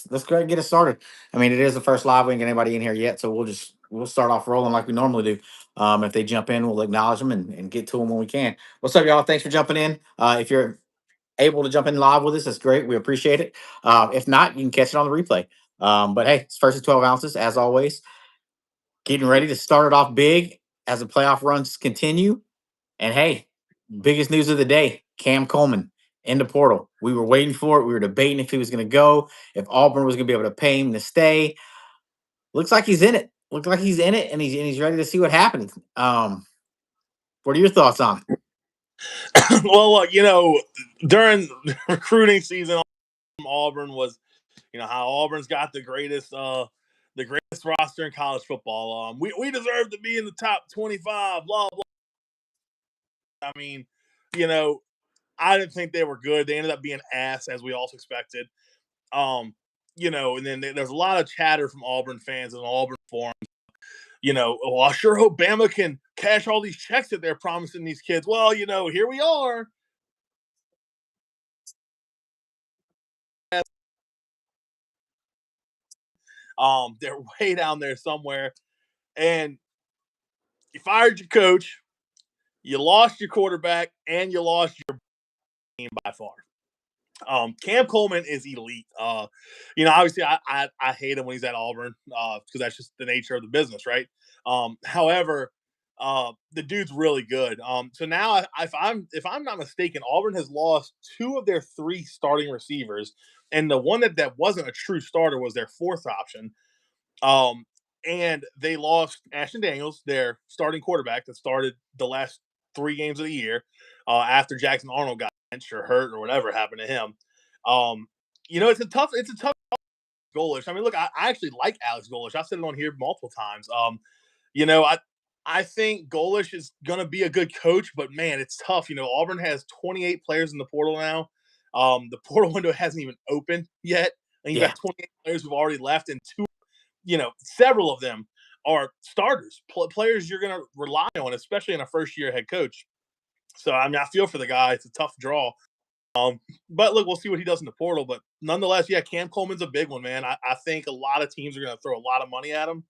let's go ahead and get it started. I mean, it is the first live. We ain't got anybody in here yet, so we'll start off rolling like we normally do. If they jump in, we'll acknowledge them and get to them when we can. What's up, y'all? Thanks for jumping in. If you're able to jump in live with us, that's great. We appreciate it. If not, you can catch it on the replay. But hey, it's first and 12 ounces as always. Getting ready to start it off big as the playoff runs continue. And hey, biggest news of the day, Cam Coleman in the portal. We were waiting for it. We were debating if he was going to go, if Auburn was going to be able to pay him to stay. Looks like he's in it. Looks like he's in it, and he's ready to see what happens. What are your thoughts on it? Well, during recruiting season, Auburn was, how Auburn's got the greatest roster in college football. We deserve to be in the top 25. Blah blah. I mean, I didn't think they were good. They ended up being ass, as we all expected. And then there's a lot of chatter from Auburn fans and Auburn forums. Well, I sure hope Bama can cash all these checks that they're promising these kids. Well, here we are. They're way down there somewhere. And you fired your coach, you lost your quarterback, and you lost your team by far. Cam Coleman is elite. Obviously I hate him when he's at Auburn because that's just the nature of the business, right? However, the dude's really good. So now, if I'm not mistaken, Auburn has lost 2 of their 3 starting receivers, and the one that wasn't a true starter was their 4th option. And they lost Ashton Daniels, their starting quarterback that started the last 3 games of the year after Jackson Arnold got benched or hurt or whatever happened to him. It's a tough Goalish. I mean, look, I actually like Alex Goalish. I've said it on here multiple times. I think Goalish is going to be a good coach, but man, it's tough. Auburn has 28 players in the portal now. The portal window hasn't even opened yet. And you've got 28 players who've already left, and several of them are starters, players you're going to rely on, especially in a first-year head coach. So, I mean, I feel for the guy. It's a tough draw. But look, we'll see what he does in the portal. But nonetheless, yeah, Cam Coleman's a big one, man. I think a lot of teams are going to throw a lot of money at him.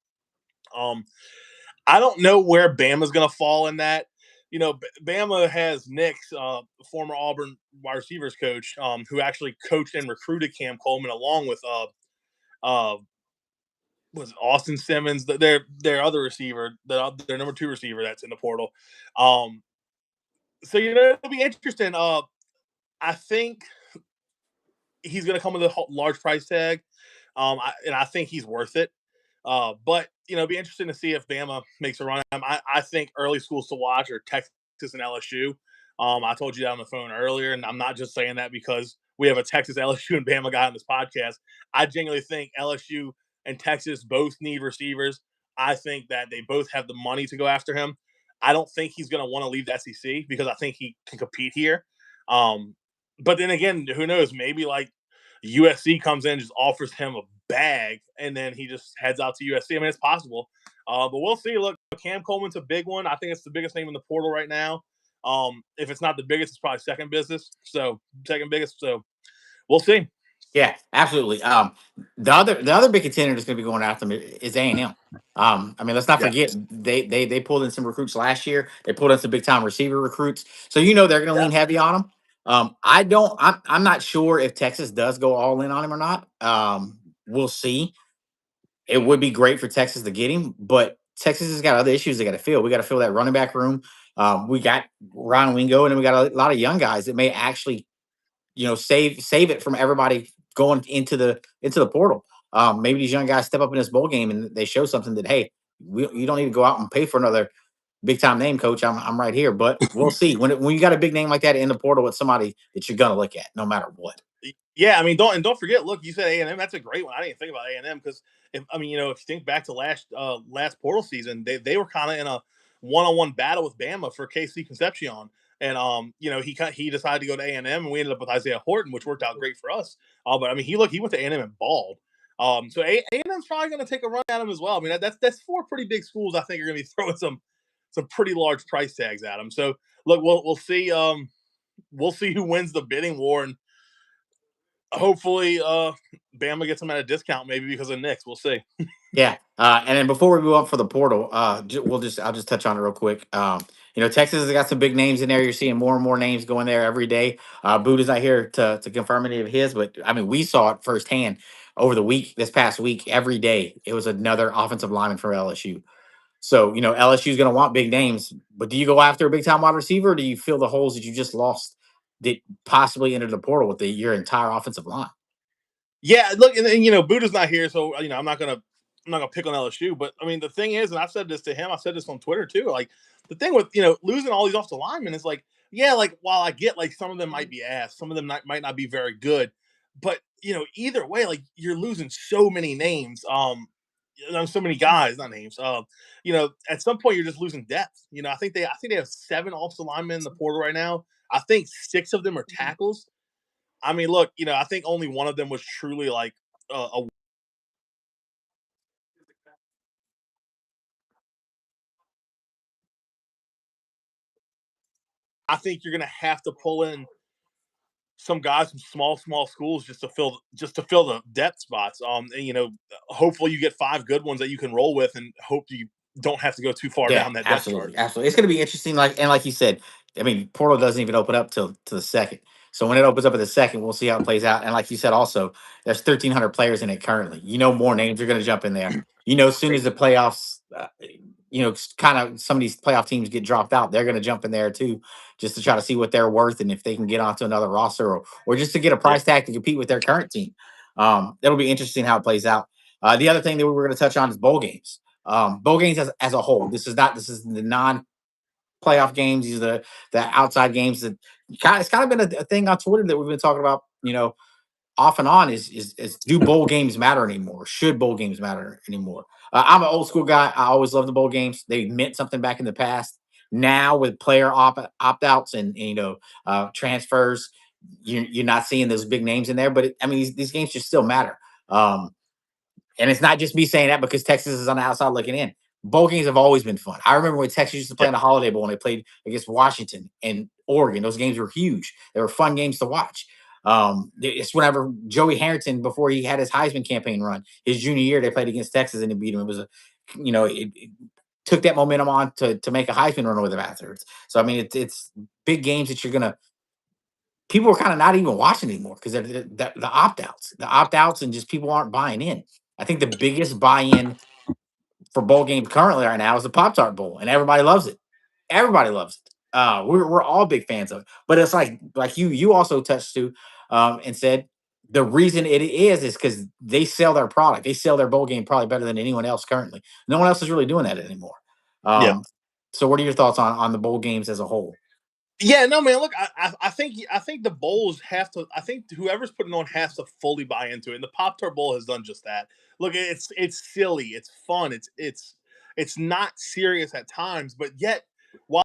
I don't know where Bama's going to fall in that. Bama has Nix, former Auburn wide receivers coach, who actually coached and recruited Cam Coleman along with was Austin Simmons, their other receiver, their number 2 receiver that's in the portal. So it'll be interesting. I think he's going to come with a large price tag, and I think he's worth it. But it'll be interesting to see if Bama makes a run at him. I think early schools to watch are Texas and LSU. I told you that on the phone earlier, and I'm not just saying that because we have a Texas, LSU, and Bama guy on this podcast. I genuinely think LSU and Texas both need receivers. I think that they both have the money to go after him. I don't think he's going to want to leave the SEC because I think he can compete here. But then again, who knows? Maybe like USC comes in and just offers him a bag, and then he just heads out to USC. I mean, it's possible. But we'll see. Look, Cam Coleman's a big one. I think it's the biggest name in the portal right now. If it's not the biggest, it's probably second biggest. So we'll see. Yeah, absolutely. The other big contender that's going to be going after them is A&M. I mean, let's not forget they pulled in some recruits last year. They pulled in some big time receiver recruits, so they're going to lean heavy on them. I'm not sure if Texas does go all in on him or not. We'll see. It would be great for Texas to get him, but Texas has got other issues they got to fill. We got to fill that running back room. We got Ron Wingo, and then we got a lot of young guys that may actually, save it from everybody going into the portal. Maybe these young guys step up in this bowl game and they show something that, hey, you don't need to go out and pay for another big time name, coach. I'm right here, but we'll see when you got a big name like that in the portal with somebody that you're gonna look at no matter what. Yeah, I mean, don't forget. Look, you said A&M. That's a great one. I didn't think about A&M because if you think back to last portal season, they were kind of in a one-on-one battle with Bama for KC Concepcion. And he decided to go to A&M, and we ended up with Isaiah Horton, which worked out great for us. But I mean, he went to A&M and balled. So A&M's probably going to take a run at him as well. I mean, that's 4 pretty big schools. I think are going to be throwing some pretty large price tags at him. So look, we'll see. We'll see who wins the bidding war. And hopefully, Bama gets them at a discount, maybe because of Knicks. We'll see. Yeah, and then before we move up for the portal, I'll just touch on it real quick. Texas has got some big names in there. You're seeing more and more names going there every day. Buddha's not here to confirm any of his, but I mean, we saw it firsthand over the week, this past week, every day. It was another offensive lineman from LSU. So, LSU is going to want big names, but do you go after a big time wide receiver, or do you fill the holes that you just lost that possibly entered the portal with your entire offensive line? Yeah, look, and Buddha's not here, so I'm not gonna pick on LSU. But I mean, the thing is, and I've said this to him, I've said this on Twitter too. Like the thing with losing all these offensive linemen is like, yeah, like while I get like some of them might be ass, some of them might not be very good, but either way, like you're losing so many names, so many guys, not names. At some point you're just losing depth. I think they have 7 offensive linemen in the portal right now. I think 6 of them are tackles. I mean, look, I think only one of them was truly like a. I think you're gonna have to pull in some guys from small schools just to fill the depth spots. And hopefully you get 5 good ones that you can roll with, and hope you don't have to go too far Yeah, down that depth chart. absolutely, absolutely. It's going to be interesting. Like you said, I mean, portal doesn't even open up till to the second. So when it opens up at the second, we'll see how it plays out. And like you said, also there's 1,300 players in it currently. More names are going to jump in there. As soon as the playoffs, kind of some of these playoff teams get dropped out, they're going to jump in there too, just to try to see what they're worth and if they can get onto another roster or just to get a Yeah, price tag to compete with their current team. It'll be interesting how it plays out. The other thing that we were going to touch on is bowl games. Bowl games as a whole. This is the non playoff games. These are the outside games that it's kind of been a thing on Twitter that we've been talking about. Off and on is do bowl games matter anymore? Should bowl games matter anymore? I'm an old school guy. I always loved the bowl games. They meant something back in the past. Now with player opt outs and transfers, you're not seeing those big names in there. But I mean, these games should still matter. Um, and it's not just me saying that because Texas is on the outside looking in. Bowl games have always been fun. I remember when Texas used to play yeah, in the Holiday Bowl and they played against Washington and Oregon. Those games were huge. They were fun games to watch. It's whenever Joey Harrington, before he had his Heisman campaign run, his junior year, they played against Texas and they beat him. It was it took that momentum on to make a Heisman run with him afterwards. So I mean, it's big games that you're gonna people are kind of not even watching anymore because the opt outs, and just people aren't buying in. I think the biggest buy-in for bowl games currently right now is the Pop Tart Bowl, and everybody loves it. Everybody loves it. We're all big fans of it, but it's like you also touched to and said the reason it is because they sell their product. They sell their bowl game probably better than anyone else currently. No one else is really doing that anymore. yeah. Um, so, what are your thoughts on the bowl games as a whole? Yeah, no, man. Look, I think the bowls have to. I think whoever's putting on has to fully buy into it. And the Pop Tart Bowl has done just that. Look, it's silly, it's fun, it's not serious at times, but yet while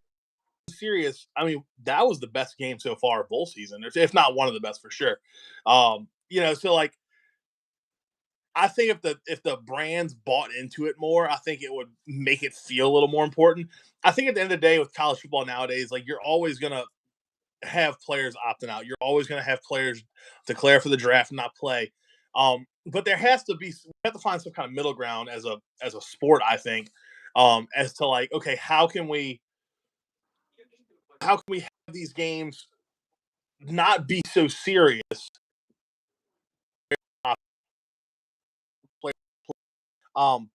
it's serious, I mean that was the best game so far of bowl season, if not one of the best for sure. So like I think if the brands bought into it more, I think it would make it feel a little more important. I think at the end of the day with college football nowadays, like you're always gonna have players opting out. You're always going to have players declare for the draft and not play. But there has to be we have to find some kind of middle ground as a sport. I think as to like, okay, how can we have these games not be so serious? Um,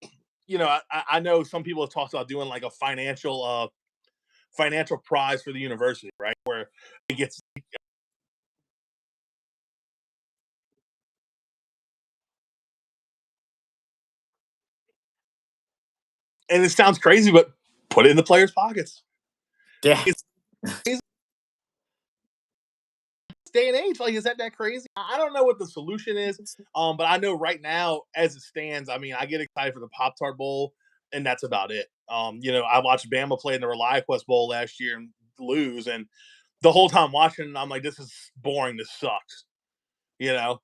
I know some people have talked about doing like a financial prize for the university, right? Where it gets and it sounds crazy, but put it in the players' pockets. Yeah, It's crazy day and age. Like, is that crazy? I don't know what the solution is. But I know right now, as it stands, I mean, I get excited for the Pop Tart Bowl, and that's about it. I watched Bama play in the ReliaQuest Bowl last year and lose, and the whole time watching, I'm like, this is boring. This sucks. You know.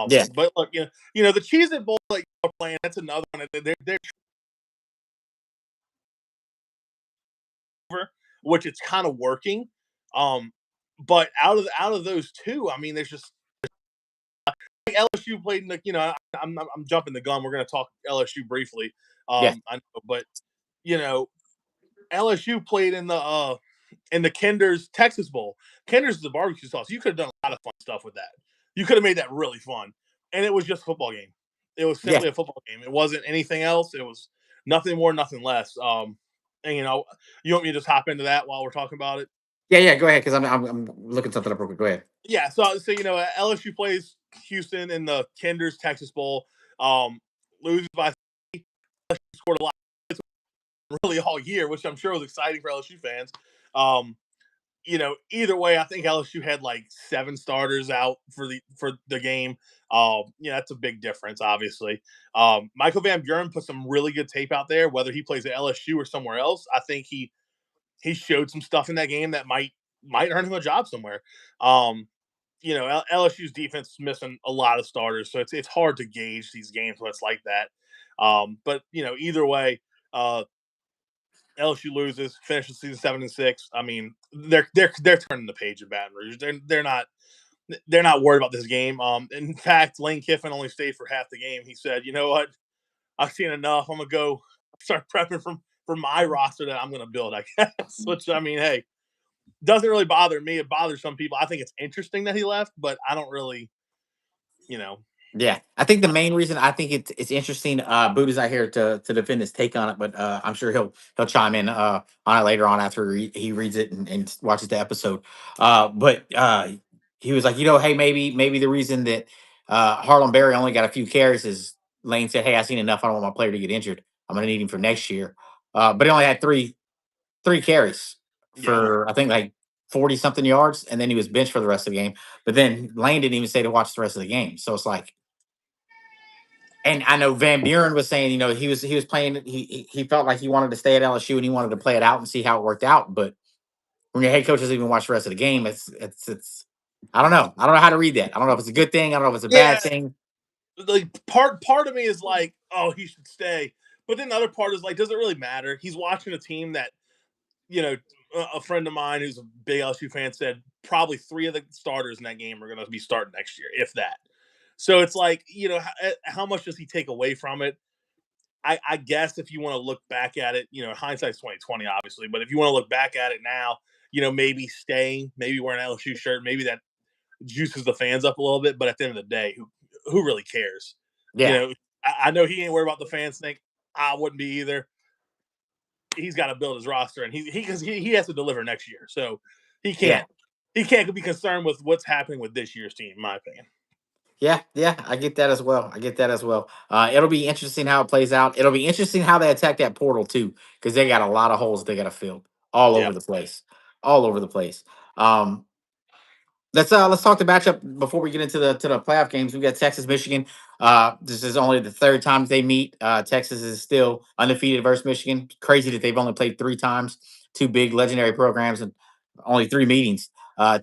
yeah, But look, the Cheez It Bowl that you're playing, that's another one. They're over, which it's kind of working. But out of those two, I mean, there's just LSU played in the, I'm jumping the gun. We're going to talk LSU briefly. Yeah, I know, but you know, LSU played in the Kinder's Texas Bowl. Kinder's is the barbecue sauce. You could have done a lot of fun stuff with that. You could have made that really fun, and it was just a football game. It was yeah, simply a football game. It wasn't anything else. It was nothing more, nothing less. And you want me to just hop into that while we're talking about it? yeah. Go ahead, because I'm looking something up real quick. Go ahead. Yeah. So LSU plays Houston in the Kinder's Texas Bowl. Loses by scored a lot really all year, which I'm sure was exciting for LSU fans. Um, either way, I think LSU had like 7 starters out for the game. That's a big difference, obviously. Michael Van Buren put some really good tape out there. Whether he plays at LSU or somewhere else, I think he showed some stuff in that game that might earn him a job somewhere. LSU's defense is missing a lot of starters, so it's hard to gauge these games when it's like that. But either way, LSU loses, finishes season 7-6. I mean, they're turning the page at Baton Rouge. They're not worried about this game. In fact, Lane Kiffin only stayed for half the game. He said, "You know what? I've seen enough. I'm gonna go start prepping for my roster that I'm gonna build." I guess. Which, I mean, hey, doesn't really bother me. It bothers some people. I think it's interesting that he left, but I don't really, you know. Yeah, I think the main reason I think it's interesting. Buddha's not here to defend his take on it, but I'm sure he'll chime in on it later on after he reads it and watches the episode. But he was like, hey, maybe the reason that Harlem Berry only got a few carries is Lane said, hey, I seen enough. I don't want my player to get injured. I'm going to need him for next year. But he only had three carries Yeah, for I think like 40 something yards, and then he was benched for the rest of the game. But then Lane didn't even say to watch the rest of the game, so it's like. And I know Van Buren was saying, he was playing. He felt like he wanted to stay at LSU and he wanted to play it out and see how it worked out. But when your head coach doesn't even watch the rest of the game, it's. I don't know. I don't know how to read that. I don't know if it's a good thing. I don't know if it's a bad yeah. thing. Like part of me is like, oh, he should stay, but then the other part is like, does it really matter? He's watching a team that you know, a friend of mine who's a big LSU fan said probably 3 of the starters in that game are going to be starting next year, if that. So it's like, how much does he take away from it? I guess if you want to look back at it, hindsight's 2020, obviously, but if you want to look back at it now, maybe staying, maybe wearing an LSU shirt, maybe that juices the fans up a little bit. But at the end of the day, who really cares? You Yeah, know, I know he ain't worried about the fans think. I wouldn't be either. He's got to build his roster, and he has to deliver next year. So he yeah. can't he can't be concerned with what's happening with this year's team, in my opinion. Yeah. I get that as well. I get that as well. It'll be interesting how it plays out. It'll be interesting how they attack that portal too, because they got a lot of holes they got to fill all Yeah, over the place, all over the place. Um, let's talk the matchup before we get into the playoff games. We got Texas, Michigan. This is only the third time they meet. Texas is still undefeated versus Michigan. Crazy that they've only played 3 times. 2 big legendary programs and only 3 meetings.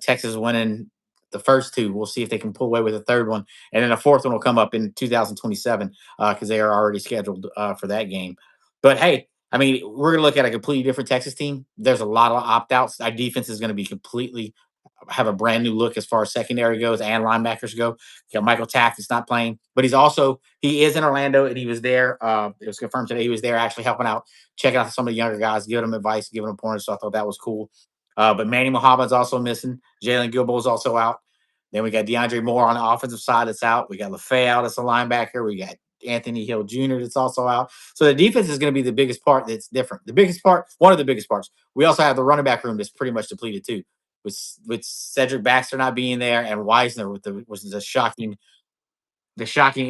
Texas winning the first 2. We'll see if they can pull away with a third one, and then a fourth one will come up in 2027 because they are already scheduled for that game. But hey. I mean, we're going to look at a completely different Texas team. There's a lot of opt outs. Our defense is going to be completely have a brand new look as far as secondary goes and linebackers go. You got Michael Taft is not playing, but he is in Orlando and he was there. It was confirmed today he was there actually helping out, checking out some of the younger guys, giving them advice, giving them pointers. So I thought that was cool. But Manny Muhammad's also missing. Jalen Gilbo's also out. Then we got DeAndre Moore on the offensive side that's out. We got LaFay out as a linebacker. We got Anthony Hill Jr. that's also out. So the defense is going to be the biggest part that's different. The biggest part, one of the biggest parts. We also have the running back room that's pretty much depleted too with Cedric Baxter not being there and Weisner was the shocking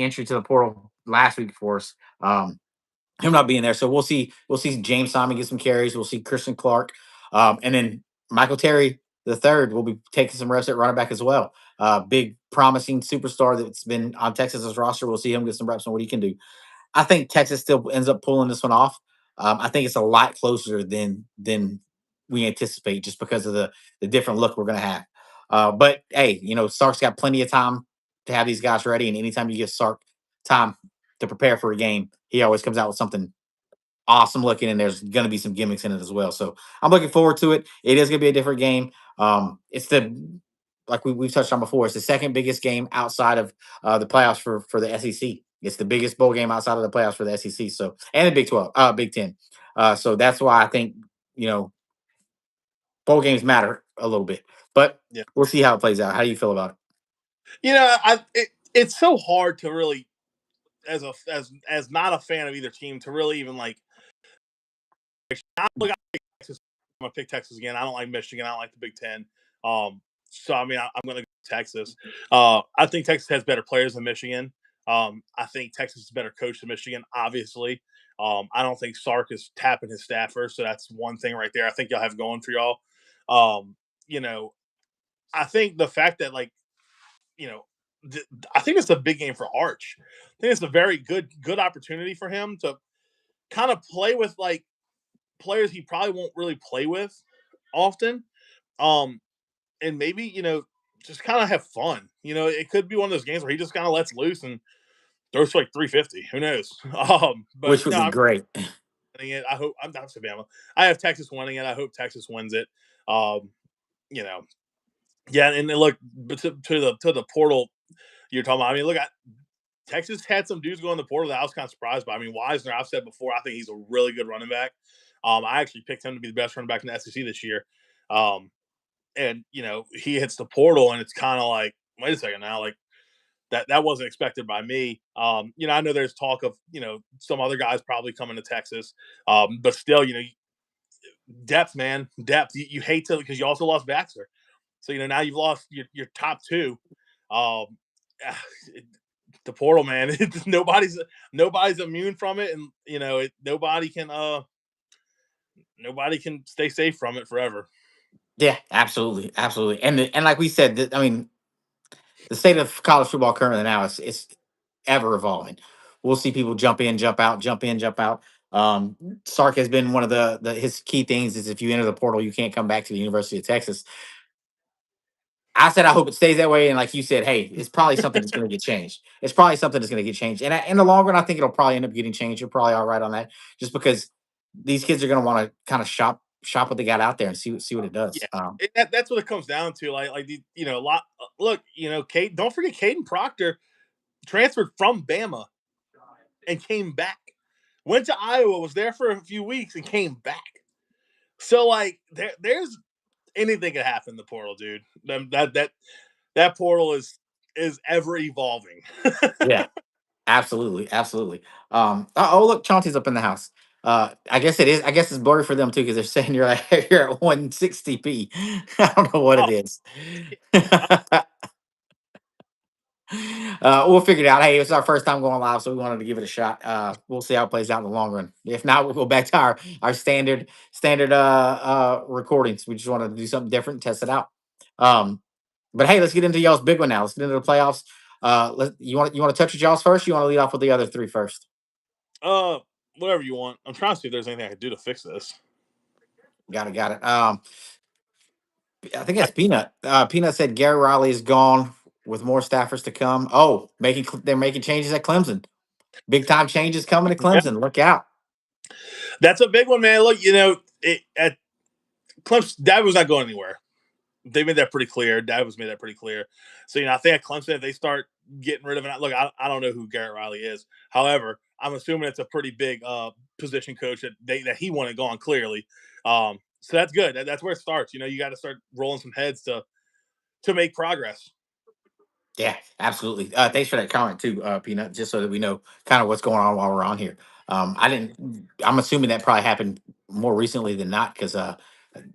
entry to the portal last week for us. Him not being there, so we'll see James Simon get some carries. We'll see Christian Clark, and then Michael Terry the third will be taking some reps at running back as well. Big promising superstar that's been on Texas's roster. We'll see him get some reps on what he can do. I think Texas still ends up pulling this one off. I think it's a lot closer than we anticipate, just because of the different look we're going to have. But hey, Sark's got plenty of time to have these guys ready, and anytime you give Sark time to prepare for a game, he always comes out with something awesome looking, and there's going to be some gimmicks in it as well. So I'm looking forward to it. It is going to be a different game. It's like we've touched on before, it's the second biggest game outside of the playoffs for the SEC. It's the biggest bowl game outside of the playoffs for the SEC. So and the Big 12, Big 10. So that's why I think you know bowl games matter a little bit. But Yeah. we'll see how it plays out. How do you feel about it? It's so hard to really, as not a fan of either team, to really even like. Look, Texas. I'm gonna pick Texas again. I don't like Michigan. I don't like the Big Ten. So I mean, I'm gonna go Texas. I think Texas has better players than Michigan. I think Texas is a better coach than Michigan. Obviously, I don't think Sark is tapping his staffer, so that's one thing right there. I think y'all have going for y'all. Um, you know, I think the fact that like you know, I think it's a big game for Arch. I think it's a very good opportunity for him to kind of play with like players he probably won't really play with often. Um, and maybe, just kind of have fun. It could be one of those games where he just kind of lets loose and throws for like 350. Who knows? But Which would no, be I'm great. winning it. I hope I'm not Alabama. I have Texas winning it. I hope Texas wins it. Um, you know, yeah, and then look to the portal you're talking about. I mean, look, Texas had some dudes go in the portal that I was kind of surprised by. I mean, Wisner, I've said before, I think he's a really good running back. I actually picked him to be the best running back in the SEC this year. And he hits the portal, and it's kind of like, wait a second now, like that wasn't expected by me. I know there's talk of some other guys probably coming to Texas, but still, depth, man, depth. You hate to because you also lost Baxter, so now you've lost your top two. Um, the portal, man. Nobody's immune from it, and nobody can stay safe from it forever. Yeah, absolutely, absolutely. And like we said, I mean, the state of college football currently now is it's ever evolving. We'll see people jump in, jump out, jump in, jump out. Sark has been one of the his key things is if you enter the portal, you can't come back to the University of Texas. I said I hope it stays that way, and like you said, hey, it's probably something that's going to get changed. It's probably something that's going to get changed, and in the long run, I think it'll probably end up getting changed. You're probably all right on that, just because these kids are going to want to kind of shop what they got out there and see what it does. Yeah, that's what it comes down to. Like a lot. Look, Kate. Don't forget, Caden Proctor transferred from Bama and came back. Went to Iowa, was there for a few weeks, and came back. So like, there's anything could happen in the portal, dude. That portal is ever evolving. Yeah, absolutely, absolutely. Oh, look, Chauncey's up in the house. I guess it is. I guess it's blurry for them too because they're saying you're like you're at 160p. I don't know what Oh, it is. We'll figure it out. Hey, it's our first time going live, so we wanted to give it a shot. We'll see how it plays out in the long run. If not, we'll go back to our standard recordings. We just wanted to do something different, test it out. But hey, let's get into y'all's big one now. Let's get into the playoffs. You want to touch with y'all's first? You want to lead off with the other three first? uh, whatever you want. I'm trying to see if there's anything I could do to fix this. Got it. I think that's Peanut. Peanut said Gary Riley is gone with more staffers to come. Oh, they're making changes at Clemson. Big time changes coming to Yeah, Clemson. Look out. that's a big one, man. Look, at Clemson, that was not going anywhere. They made that pretty clear. Davis made that pretty clear. So, I think at Clemson, if they start getting rid of it, look, I don't know who Garrett Riley is. However, I'm assuming it's a pretty big position coach that he wanted gone clearly. So that's good. That's where it starts. You got to start rolling some heads to make progress. Yeah, absolutely. Thanks for that comment too, Peanut. Just so that we know kind of what's going on while we're on here. I didn't. I'm assuming that probably happened more recently than not because this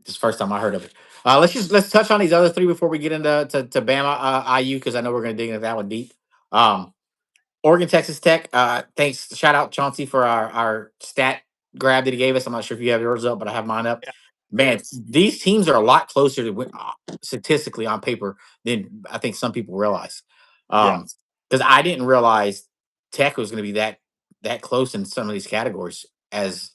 is the first time I heard of it. Let's touch on these other three before we get into to Bama IU because I know we're going to dig into that one deep. Um, Oregon, Texas Tech. Thanks. Shout out Chauncey for our stat grab that he gave us. I'm not sure if you have yours up, but I have mine up. Yeah, Man, these teams are a lot closer to statistically on paper than I think some people realize. yeah, Because I didn't realize Tech was going to be that close in some of these categories as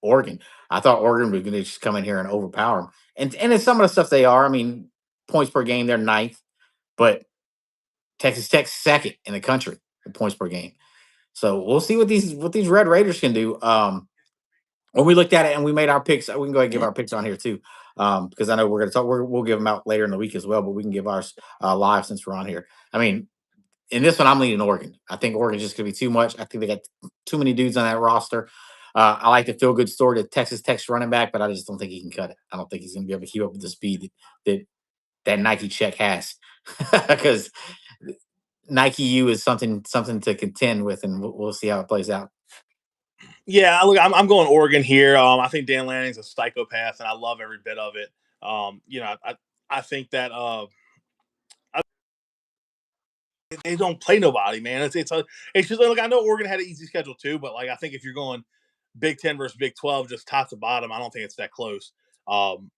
Oregon. I thought Oregon was going to just come in here and overpower them, and in some of the stuff they are. I mean, points per game they're ninth, but Texas Tech's second in the country in points per game. So we'll see what these Red Raiders can do. when we looked at it and we made our picks, we can go ahead and give our picks on here too, because I know we're going to talk. We'll give them out later in the week as well, but we can give ours live since we're on here. I mean, in this one, I'm leaning Oregon. I think Oregon's just going to be too much. I think they got too many dudes on that roster. I like the feel good story to Texas Tech's running back, but I just don't think he can cut it. I don't think he's going to be able to keep up with the speed that that Nike check has, because Nike U is something to contend with, and we'll see how it plays out. Yeah, look, I'm going Oregon here. I think Dan Lanning's a psychopath, and I love every bit of it. I think that they don't play nobody, man. It's just like I know Oregon had an easy schedule too, but like I think if you're going Big Ten versus Big 12, just top to bottom, I don't think it's that close. Um,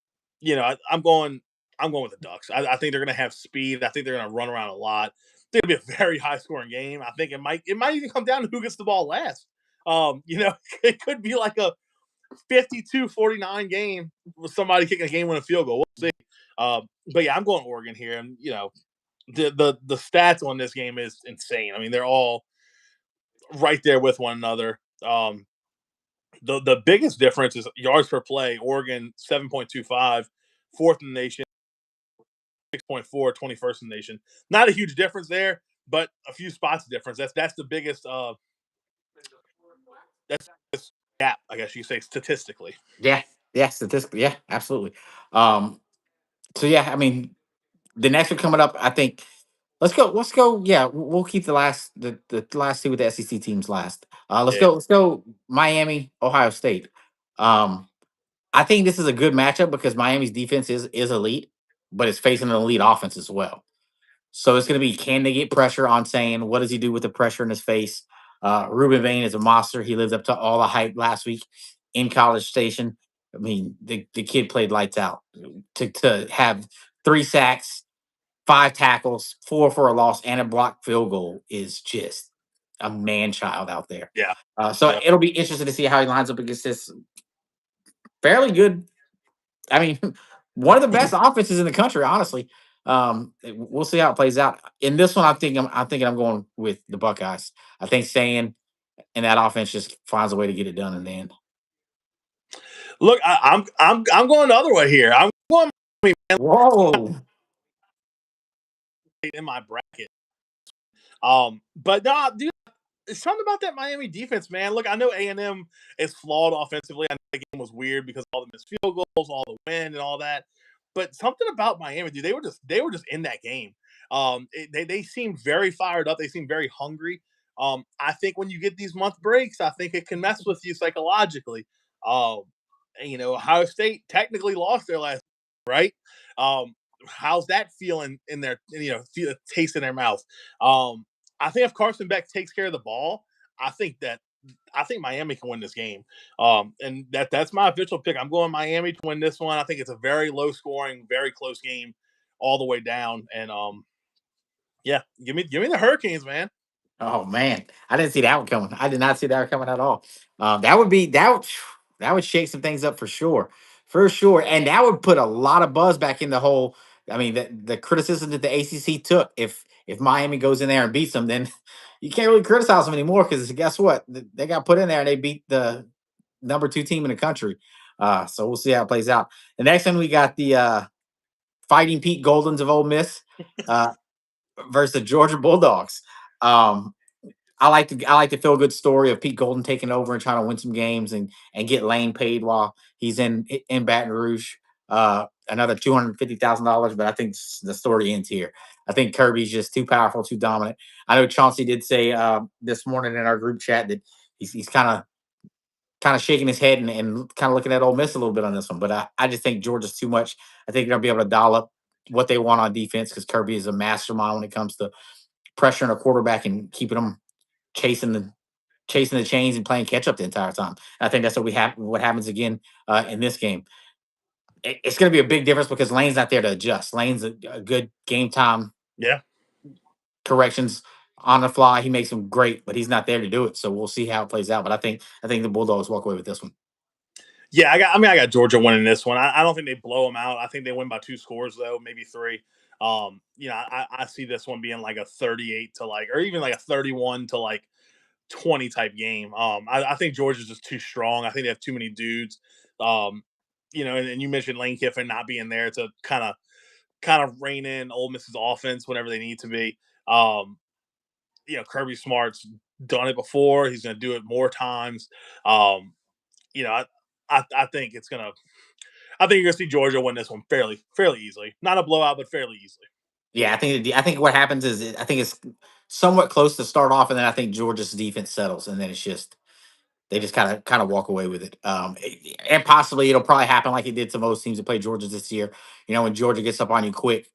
I'm going with the Ducks. I think they're going to have speed. I think they're going to run around a lot. It's going to be a very high scoring game. I think it might even come down to who gets the ball last. It could be like a 52-49 game with somebody kicking a game winning field goal. We'll see. But yeah, I'm going Oregon here, and the stats on this game is insane. I mean, they're all right there with one another. The biggest difference is yards per play. Oregon 7.25, fourth in the nation. 6.4, 21st in the nation. Not a huge difference there, but a few spots difference. That's the biggest that's the gap, I guess you could say, statistically. Yeah, yeah, statistically, yeah, absolutely. Um, so yeah, I mean, the next one coming up, I think. Let's go. Let's go. Yeah, we'll keep the last two with the SEC teams last. Let's Yeah. go. Let's go. Miami, Ohio State. Um, I think this is a good matchup because Miami's defense is elite, but it's facing an elite offense as well. So it's going to be, can they get pressure on saying, what does he do with the pressure in his face? Ruben Bain is a monster. He lived up to all the hype last week in College Station. I mean, the kid played lights out. To have 3 sacks, 5 tackles, 4 for a loss, and a blocked field goal is just a man child out there. Yeah. So Yeah. it'll be interesting to see how he lines up against this fairly good. I mean, one of the best offenses in the country, honestly. We'll see how it plays out. In this one, I'm going with the Buckeyes. I think Stan and that offense just finds a way to get it done in the end. Look, I'm going the other way here. I'm going Whoa. in my bracket. But no, dude, it's something about that Miami defense, man. Look, I know A&M is flawed offensively. I know the game was weird because of all the missed field goals, all the wind, and all that. But something about Miami, dude, they were just in that game. They seemed very fired up. They seemed very hungry. I think when you get these month breaks, I think it can mess with you psychologically. Um, Ohio State technically lost their last, right? Um, how's that feeling in their, feel a taste in their mouth? Um, I think if Carson Beck takes care of the ball, I think that I think Miami can win this game. And that's my official pick. I'm going Miami to win this one. I think it's a very low scoring, very close game all the way down. And yeah, give me the Hurricanes, man. Oh man, I didn't see that one coming. I did not see that one coming at all. That would shake some things up for sure, and that would put a lot of buzz back in the whole. I mean, the criticism that the ACC took, if Miami goes in there and beats them, then you can't really criticize them anymore because guess what? They got put in there and they beat the number 2 team in the country. So we'll see how it plays out. The next one we got the Fighting Pete Goldens of Ole Miss. Versus the Georgia Bulldogs. Um, I like the feel good story of Pete Golden taking over and trying to win some games and get Lane paid while he's in Baton Rouge. Another $250,000, but I think the story ends here. I think Kirby's just too powerful, too dominant. I know Chauncey did say this morning in our group chat that he's kind of shaking his head and kind of looking at Ole Miss a little bit on this one, but I just think Georgia's too much. I think they're gonna be able to dial up what they want on defense because Kirby is a mastermind when it comes to pressuring a quarterback and keeping them chasing the chasing the chains and playing catch up the entire time. I think that's what we have. What happens again in this game? It's going to be a big difference because Lane's not there to adjust. Lane's a good game time Yeah. corrections on the fly. He makes them great, but he's not there to do it. So we'll see how it plays out. But I think the Bulldogs walk away with this one. Yeah, I got Georgia winning this one. I don't think they blow them out. I think they win by 2 scores though, maybe three. I see this one being like a 38 to like, or even like a 31 to like 20 type game. I think Georgia's just too strong. I think they have too many dudes. And you mentioned Lane Kiffin not being there to kind of rein in Ole Miss's offense whenever they need to be. Kirby Smart's done it before. He's going to do it more times. Um, I think it's gonna. I think you're gonna see Georgia win this one fairly easily. Not a blowout, but fairly easily. Yeah, I think what happens is I think it's somewhat close to start off, and then I think Georgia's defense settles, and then it's just they just kind of walk away with it. And possibly it'll probably happen like it did to most teams that play Georgia this year. When Georgia gets up on you quick,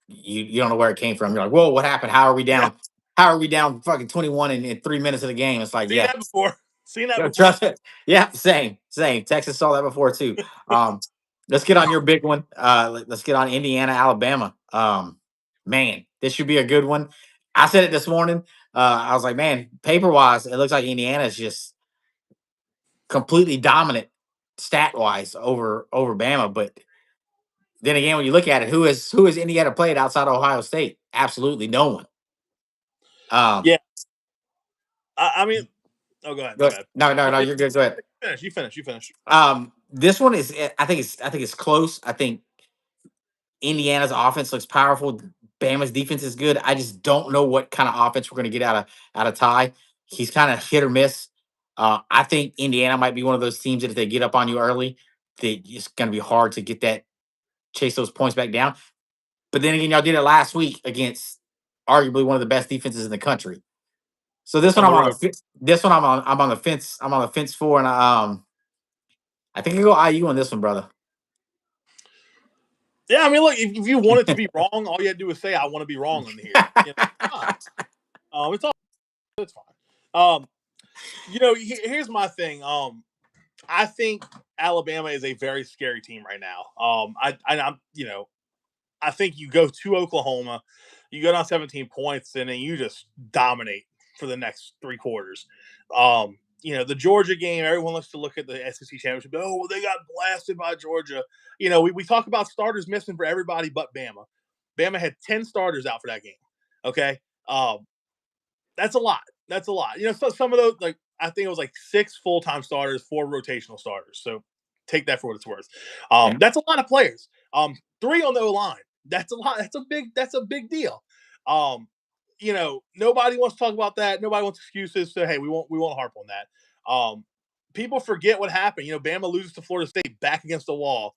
you don't know where it came from. You're like, whoa, what happened? How are we Yeah, down? How are we down fucking 21 in 3 minutes of the game? It's like, seen yeah, that before. Seen that before. trust it. Yeah, same. Texas saw that before too. Um, let's get on your big one. Let's get on Indiana, Alabama. Man, this should be a good one. I said it this morning. I was like, man, paper wise, it looks like Indiana is just completely dominant stat wise over Bama. But then again, when you look at it, who has Indiana played outside of Ohio State? Absolutely no one. Um, Yeah, I mean, oh, go ahead. My but bad. no, you're good. Go ahead. You finish. This one is. I think it's close. I think Indiana's offense looks powerful. Bama's defense is good. I just don't know what kind of offense we're going to get out of Ty. He's kind of hit or miss. I think Indiana might be one of those teams that if they get up on you early, it's going to be hard to get that chase those points back down. But then again, y'all did it last week against arguably one of the best defenses in the country. So this one On the I'm on road. this one I'm on the fence. I'm on the fence for, and I think I go IU on this one, brother. Yeah, I mean, look, if you want it to be wrong, all you had to do is say, "I want to be wrong" on here. It's all it's fine. Here's my thing. I think Alabama is a very scary team right now. I think you go to Oklahoma, you go down 17 points, and then you just dominate for the next 3 quarters. The Georgia game, everyone looks to look at the SEC championship. Oh, well, they got blasted by Georgia. We talk about starters missing for everybody but Bama. Bama had 10 starters out for that game. Okay. That's a lot. That's a lot. So some of those, like, I think it was like 6 full-time starters, 4 rotational starters. So take that for what it's worth. Yeah. That's a lot of players. 3 on the O-line. That's a lot. That's a big deal. Nobody wants to talk about that. Nobody wants excuses. So hey, we won't harp on that. People forget what happened. Bama loses to Florida State back against the wall.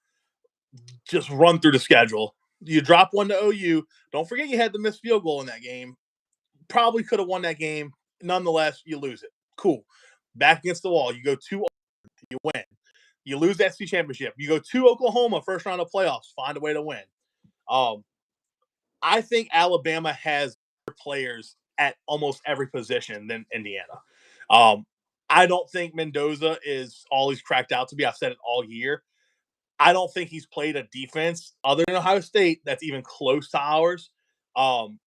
Just run through the schedule. You drop one to OU. Don't forget you had the missed field goal in that game. Probably could have won that game. Nonetheless, you lose it. Cool. Back against the wall. You go to you win. You lose that SEC championship. You go to Oklahoma, first round of playoffs. Find a way to win. I think Alabama has players at almost every position than Indiana. I don't think Mendoza is all he's cracked out to be. I've said it all year. I don't think he's played a defense other than Ohio State that's even close to ours. And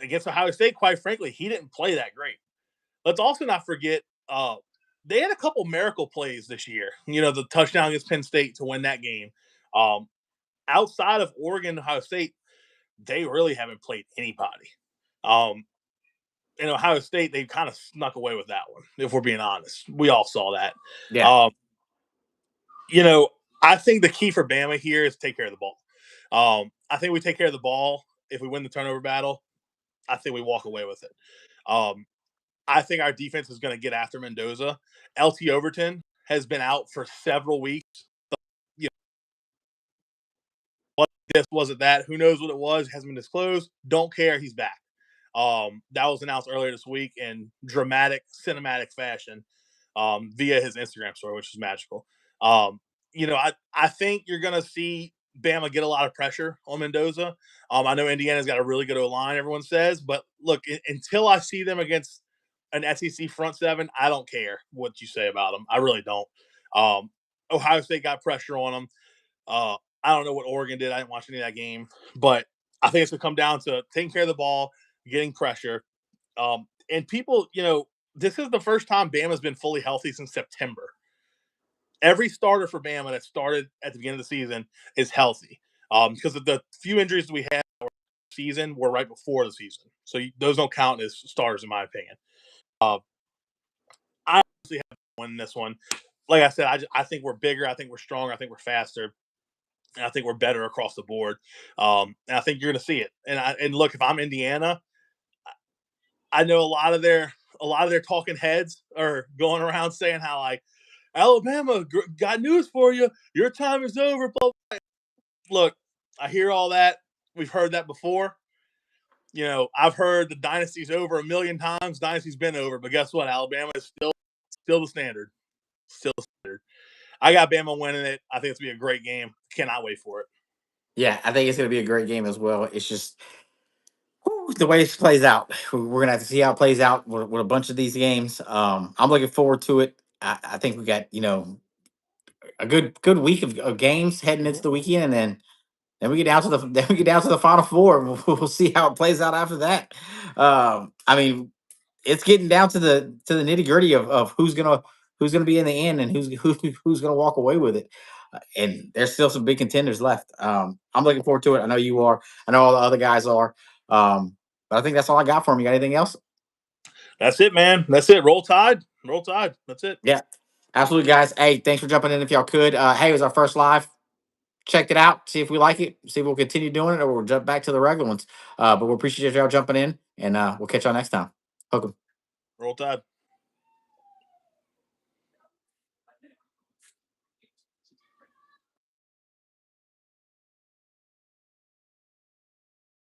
against Ohio State, quite frankly, he didn't play that great. Let's also not forget they had a couple miracle plays this year. The touchdown against Penn State to win that game. Outside of Oregon and Ohio State, they really haven't played anybody. In Ohio State, they kind of snuck away with that one, if we're being honest. We all saw that. Yeah. I think the key for Bama here is take care of the ball. I think we take care of the ball. If we win the turnover battle, I think we walk away with it. I think our defense is going to get after Mendoza. LT Overton has been out for several weeks. What this wasn't that. Who knows what it was? Hasn't been disclosed. Don't care. He's back. That was announced earlier this week in dramatic, cinematic fashion via his Instagram story, which is magical. I think you're going to see Bama get a lot of pressure on Mendoza. I know Indiana's got a really good O-line, everyone says, but look, until I see them against an SEC front seven, I don't care what you say about them. I really don't. Ohio State got pressure on them. I don't know what Oregon did. I didn't watch any of that game, but I think it's going to come down to taking care of the ball, getting pressure. And people, this is the first time Bama's been fully healthy since September. Every starter for Bama that started at the beginning of the season is healthy because of the few injuries we had season were right before the season. So those don't count as starters, in my opinion. I honestly have won this one. Like I said, I think we're bigger. I think we're stronger. I think we're faster. And I think we're better across the board. And I think you're going to see it. And look, if I'm Indiana, I know a lot of their talking heads are going around saying how like Alabama got news for you. Your time is over. Blah, blah. Look, I hear all that. We've heard that before. I've heard the dynasty's over a million times. Dynasty's been over, but guess what? Alabama is still the standard. Still the standard. I got Bama winning it. I think it's gonna be a great game. Cannot wait for it. Yeah, I think it's going to be a great game as well. It's just the way it plays out. We're going to have to see how it plays out with a bunch of these games. I'm looking forward to it. I think we got a good week of games heading into the weekend, and then we get down to the then we get down to the final four. We'll see how it plays out after that. I mean, it's getting down to the nitty gritty of who's gonna be in the end and who's gonna walk away with it. And there's still some big contenders left. I'm looking forward to it. I know you are. I know all the other guys are. But I think that's all I got for him. You got anything else? That's it, man. That's it. Roll Tide. Roll Tide. That's it. Yeah, absolutely, guys. Hey, thanks for jumping in. If y'all could, hey, it was our first live. Checked it out. See if we like it. See if we'll continue doing it, or we'll jump back to the regular ones. But we appreciate y'all jumping in, and we'll catch y'all next time. Hook 'em. Roll Tide.